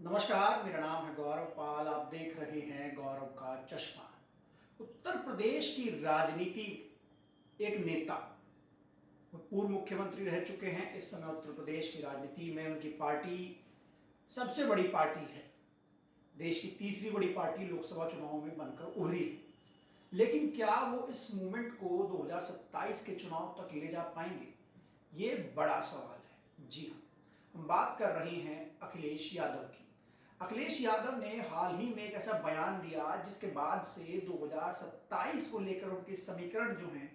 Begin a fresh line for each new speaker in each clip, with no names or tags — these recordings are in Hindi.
नमस्कार, मेरा नाम है गौरव पाल। आप देख रहे हैं गौरव का चश्मा। उत्तर प्रदेश की राजनीति, एक नेता, वो पूर्व मुख्यमंत्री रह चुके हैं। इस समय उत्तर प्रदेश की राजनीति में उनकी पार्टी सबसे बड़ी पार्टी है। देश की तीसरी बड़ी पार्टी लोकसभा चुनाव में बनकर उभरी है। लेकिन क्या वो इस मूवमेंट को 2027 के चुनाव तक ले जा पाएंगे, ये बड़ा सवाल है। जी हाँ, हम बात कर रहे हैं अखिलेश यादव की। अखिलेश यादव ने हाल ही में एक ऐसा बयान दिया जिसके बाद से 2027 को लेकर उनके समीकरण जो हैं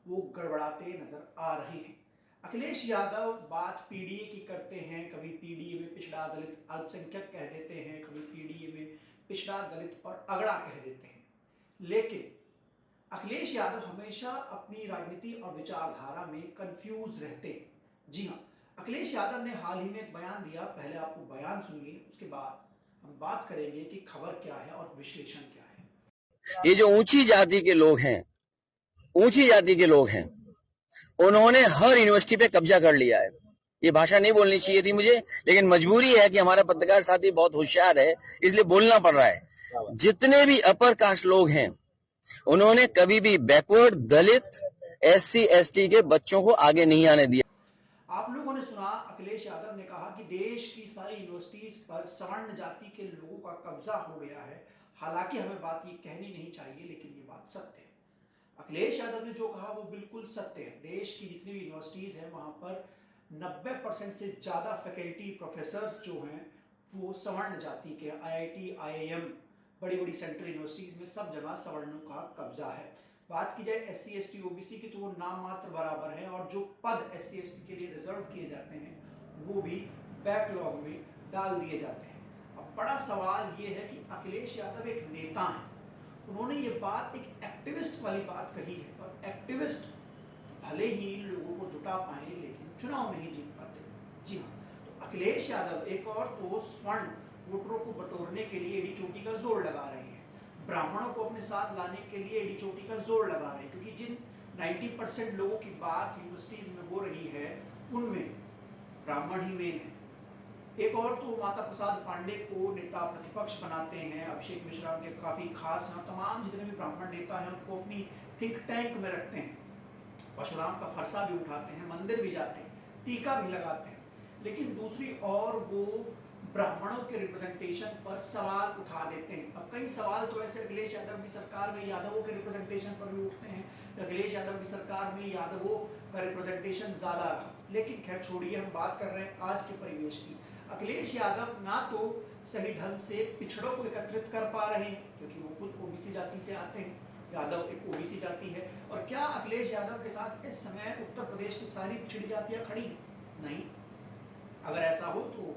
वो गड़बड़ाते नजर आ रहे हैं। अखिलेश यादव बात पीडीए की करते हैं, कभी पीडीए में पिछड़ा दलित अल्पसंख्यक कह देते हैं, कभी पीडीए में पिछड़ा दलित और अगड़ा कह देते हैं। लेकिन अखिलेश यादव हमेशा अपनी राजनीति और विचारधारा में कंफ्यूज रहते हैं। जी हाँ, अखिलेश यादव ने हाल ही में एक बयान दिया। पहले आपको बयान सुनिए, उसके बाद हम बात करेंगे कि खबर क्या है और विश्लेषण क्या है।
ये जो ऊंची जाति के लोग हैं, उन्होंने हर यूनिवर्सिटी पे कब्जा कर लिया है। ये भाषा नहीं बोलनी चाहिए थी मुझे, लेकिन मजबूरी है कि हमारा पत्रकार साथी बहुत होशियार है, इसलिए बोलना पड़ रहा है। जितने भी अपर कास्ट लोग हैं, उन्होंने कभी भी बैकवर्ड, दलित, SC ST के बच्चों को आगे नहीं आने दिया।
आप लोगों ने सुना, अखिलेश यादव ने कहा कि देश की सारी यूनिवर्सिटीज पर सवर्ण जाति के लोगों का कब्जा हो गया है। हालांकि हमें बात ये कहनी नहीं चाहिए, लेकिन ये बात सत्य है। अखिलेश यादव ने जो कहा वो बिल्कुल सत्य है। देश की जितनी भी यूनिवर्सिटीज हैं वहां पर 90% से ज्यादा फैकल्टी प्रोफेसर्स जो हैं वो सवर्ण जाति के। IIT IIM, बड़ी बड़ी सेंट्रल यूनिवर्सिटीज में सब जगह सवर्णों का कब्जा है। बात की जाए SC ST OBC की तो वो नाम मात्र बराबर है, और जो पद SC ST के लिए रिजर्व किए जाते हैं वो भी बैकलॉग में डाल दिए जाते हैं। अब बड़ा सवाल ये है कि अखिलेश यादव एक नेता हैं, उन्होंने ये बात एक एक्टिविस्ट वाली बात कही है, और एक्टिविस्ट भले ही लोगों को जुटा पाए लेकिन चुनाव नहीं जीत पाते। जी हाँ, तो अखिलेश यादव एक और तो स्वर्ण वोटरों को बटोरने के लिए एडी चोटी का जोर लगा रहे हैं, ब्राह्मणों को अपने साथ लाने के लिए एडी चोटी का जोर लगा रहे हैं, क्योंकि जिन 90% लोगों की बात यूनिवर्सिटीज में हो रही है उनमें ब्राह्मण ही मेन है। एक और तो माता प्रसाद पांडे को नेता प्रतिपक्ष बनाते हैं, अभिषेक मिश्रा के काफी खास हैं, तमाम जितने भी ब्राह्मण नेता हैं उनको अपनी थिंक टैंक में रखते हैं। परशुराम का फरसा भी उठाते हैं, मंदिर भी जाते हैं, टीका भी लगाते हैं। लेकिन दूसरी ओर वो ब्राह्मणों के रिप्रेजेंटेशन पर सवाल उठा देते हैं। अब कई सवाल तो ऐसे अखिलेश यादव की सरकार में यादवों के रिप्रेजेंटेशन पर भी उठते हैं। अखिलेश यादव की सरकार में यादवों का रिप्रेजेंटेशन ज्यादा रहा, लेकिन खैर छोड़िए, हम बात कर रहे हैं आज के परिवेश की। अखिलेश यादव ना तो सही ढंग से पिछड़ों को एकत्रित कर पा रहे हैं, क्योंकि वो खुद OBC जाति से आते हैं। यादव एक OBC जाति है। और क्या अखिलेश यादव के साथ इस समय उत्तर प्रदेश की सारी पिछड़ी जातियां खड़ी हैं? नहीं। अगर ऐसा हो तो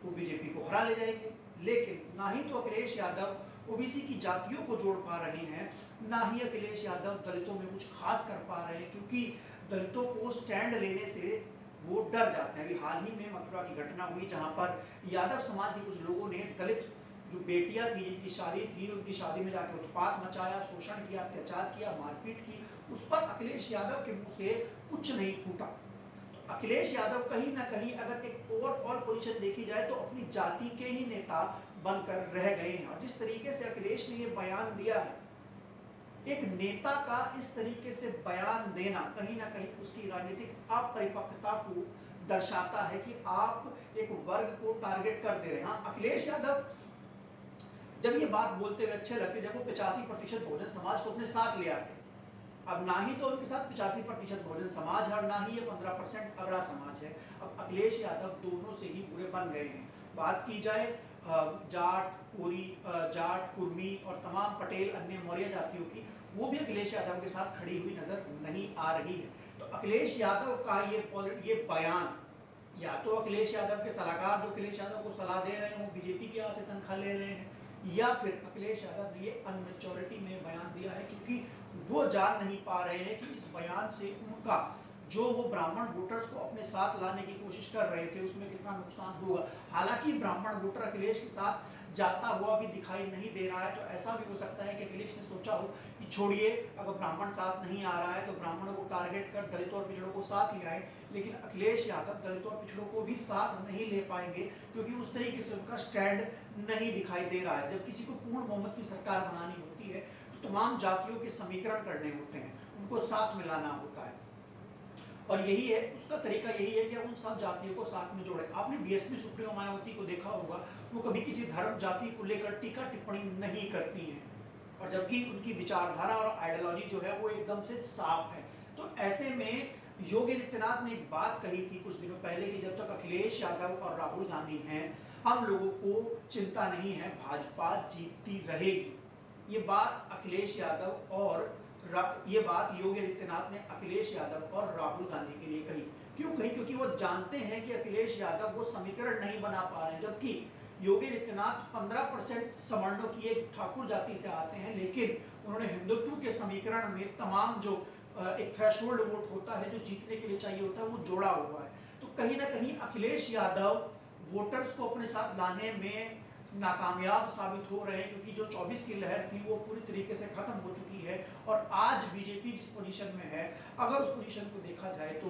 वो बीजेपी को हरा ले जाएंगे। लेकिन ना ही तो अखिलेश यादव OBC की जातियों को जोड़ पा रहे हैं, ना ही अखिलेश यादव दलितों में कुछ खास कर पा रहे हैं, क्योंकि दलितों को स्टैंड लेने से वो डर जाते हैं। अभी हाल ही में मथुरा की घटना हुई जहां पर यादव समाज के कुछ लोगों ने दलित जो बेटियां थी, जिनकी शादी थी, उनकी शादी में जाकर उत्पात मचाया, शोषण किया, अत्याचार किया, मारपीट की। उस पर अखिलेश यादव के मुंह से कुछ नहीं फूटा। तो अखिलेश यादव कहीं ना कहीं अगर एक ओवरऑल पोजीशन देखी जाए तो अपनी जाति के ही नेता बनकर रह गए हैं। और जिस तरीके से अखिलेश ने ये बयान दिया है, एक नेता का इस तरीके से बयान देना कहीं ना कहीं उसकी राजनीतिक अपरिपक्वता को दर्शाता है कि आप एक वर्ग को टारगेट कर दे रहे हैं। हाँ, अखिलेश यादव जब ये बात बोलते हुए अच्छे लगते जब वो 85% बहुजन समाज को अपने साथ ले आते। अब ना ही तो उनके साथ 85% बहुजन समाज है और ना ही ये 15% अगड़ा समाज है। अब अखिलेश यादव दोनों से ही बुरे बन गए हैं। बात की जाए जाट, कोरी, जाट, कुर्मी और तमाम पटेल, अन्य मौर्य जातियों की, वो भी अखिलेश यादव के साथ खड़ी हुई नजर नहीं आ रही है। तो अखिलेश यादव का ये बयान, या तो अखिलेश यादव के सलाहकार जो अखिलेश यादव को सलाह दे रहे हैं बीजेपी के यहाँ से तनख्वाह ले रहे हैं, या फिर अखिलेश यादव ने ये अनमेच्योरिटी में बयान दिया है, क्योंकि वो जान नहीं पा रहे हैं कि इस बयान से उनका जो वो ब्राह्मण वोटर्स को अपने साथ लाने की कोशिश कर रहे थे उसमें कितना नुकसान होगा। हालांकि ब्राह्मण वोटर अखिलेश के साथ जाता हुआ भी दिखाई नहीं दे रहा है, तो ऐसा भी हो सकता है कि अखिलेश ने सोचा हो कि छोड़िए, अगर ब्राह्मण साथ नहीं आ रहा है तो ब्राह्मणों को टारगेट कर दलितों और पिछड़ों को साथ ले आए। लेकिन अखिलेश यादव दलितों और पिछड़ों को भी साथ नहीं ले पाएंगे, क्योंकि उस तरीके से उनका स्टैंड नहीं दिखाई दे रहा है। जब किसी को पूर्ण बहुमत की सरकार बनानी होती है तो तमाम जातियों के समीकरण करने होते हैं, उनको साथ मिलाना होता है, और यही है उसका तरीका, यही है कि उन सब जातियों को साथ में जोड़े। आपने बीएसपी सुप्रीमो मायावती को देखा होगा, वो कभी किसी धर्म जाति को लेकर टीका टिप्पणी नहीं करती हैं, और जबकि उनकी विचारधारा और आइडियोलॉजी जो है वो एकदम से साफ है। तो ऐसे में योगी आदित्यनाथ ने एक बात कही थी कुछ दिनों पहले कि जब तक अखिलेश यादव और राहुल गांधी हैं, हम लोगों को चिंता नहीं है, भाजपा जीतती रहेगी। ये बात अखिलेश यादव और ये बात योगी आदित्यनाथ ने अखिलेश यादव और राहुल गांधी के लिए कही। क्यों कही? क्योंकि वो जानते हैं कि अखिलेश यादव वो समीकरण नहीं बना पा रहे हैं। जबकि योगी आदित्यनाथ 15% सवर्णों की एक ठाकुर जाति से आते हैं, लेकिन उन्होंने हिंदुत्व के समीकरण में तमाम जो एक थ्रेशोल्ड वोट होता है जो जीतने के लिए चाहिए होता है वो जोड़ा हुआ है। तो कहीं ना कहीं अखिलेश यादव वोटर्स को अपने साथ लाने में नाकामयाब साबित हो रहे हैं, क्योंकि जो 24 की लहर थी वो पूरी तरीके से खत्म हो चुकी है। और आज बीजेपी जिस पोजीशन में है, अगर उस पोजीशन को देखा जाए तो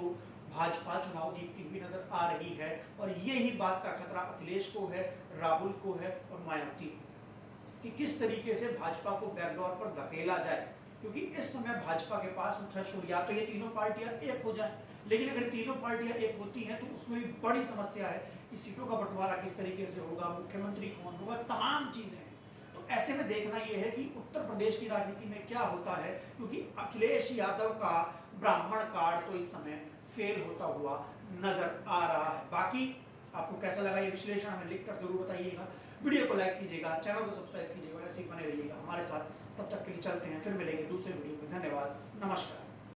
भाजपा चुनाव जीतती हुई नजर आ रही है, और यही बात का खतरा अखिलेश को है, राहुल को है और मायावती को, कि किस तरीके से भाजपा को बैकडोर पर धकेला जाए। क्योंकि इस समय भाजपा के पास थ्रेशोल्ड, या तो ये तीनों पार्टियां एक हो जाए, लेकिन अगर तीनों पार्टियां एक होती हैं तो उसमें भी बड़ी समस्या है कि सीटों का बंटवारा किस तरीके से होगा, मुख्यमंत्री कौन होगा, तमाम चीजें हैं। तो ऐसे में देखना यह है कि उत्तर प्रदेश की राजनीति में क्या होता है, क्योंकि अखिलेश यादव का ब्राह्मण कार्ड तो इस समय फेल होता हुआ नजर आ रहा है। बाकी आपको कैसा लगा ये विश्लेषण हमें लिखकर जरूर बताइएगा। वीडियो को लाइक कीजिएगा, चैनल को सब्सक्राइब कीजिएगा, ऐसे ही बने रहिएगा हमारे साथ। तब तक के लिए चलते हैं, फिर मिलेंगे दूसरे वीडियो में। धन्यवाद, नमस्कार।